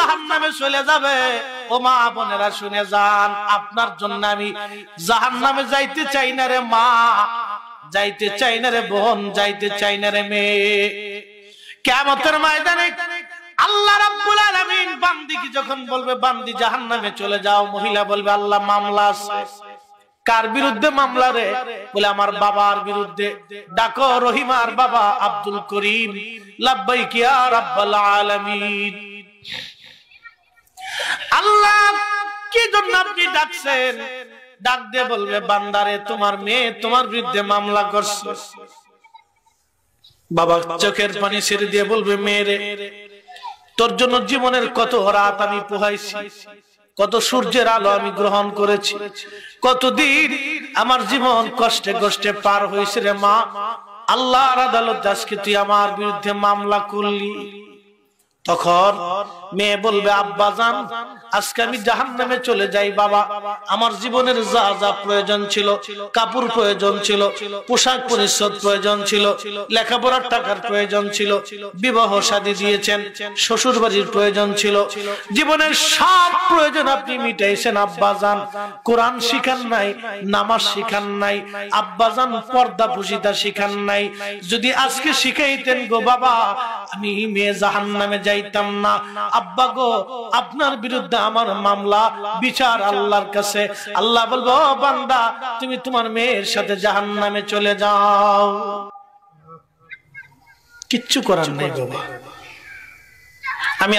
জাহান্নামে চলে যাবে। ও মা বোনেরা শুনে যান, আপনার জন্য আমি জাহান্নামে যাইতে চাই না রে মা, যাইতে চাই না রে বোন, যাইতে চাই না রে মেয়ে। কিয়ামতের ময়দানে আল্লাহ রাব্বুল আলামিন বান্দিকে যখন বলবে বান্দি জাহান্নামে চলে যাও, মহিলা বলবে আল্লাহ মামলা আছে। কার বিরুদ্ধে মামলা রে? বলে আমার বাবার বিরুদ্ধে। ডাকো রহিমার বাবা আব্দুল করিম। লাব্বাইক ইয়া রাব্বাল আলামিন। আল্লাহ কি জন্য আপনি ডাকছেন? ডাক দিয়ে বলবে বান্দারে তোমার মেয়ে তোমার বিরুদ্ধে মামলা করছে। বাবা চোখের পানি ছেড়ে দিয়ে বলবে মেয়েরে তোর জন্য জীবনের কত রাত আমি পোহাইছি, কত সূর্যের আলো আমি গ্রহণ করেছি, কতদিন আমার জীবন কষ্টে কষ্টে পার হয়েছে রে মা। আল্লাহর আদালত আজকে তুই আমার বিরুদ্ধে মামলা করলি। তখন মেয়ে বলবে আব্বা জান আজকে আমি জাহান্নামে চলে যাই বাবা। আমার জীবনের যা যা প্রয়োজন ছিল, কাপড় প্রয়োজন ছিল, পোশাক পরিচ্ছদ প্রয়োজন ছিল, লেখাপড়ার টাকার প্রয়োজন ছিল, বিবাহ শাদী দিয়েছেন, শ্বশুর বাড়ির প্রয়োজন ছিল, জীবনের সব প্রয়োজন আপনি মিটাইছেন আব্বা জান। কোরআন শিখান নাই, নামাজ শিখান নাই, আব্বা জান পর্দা পুশিতা শিখান নাই। যদি আজকে শিখাইতেন গো বাবা, আমি মেয়ে জাহান্নামে যাইতাম না। আব্বা গো আপনার বিরুদ্ধে আমার মামলা, বিচার আল্লাহর কাছে। আল্লাহ বলবো বান্দা তুমি তোমার মেয়ের সাথে জাহান্নামে চলে যাও। কিচ্ছু করার নেই বাবা। আমি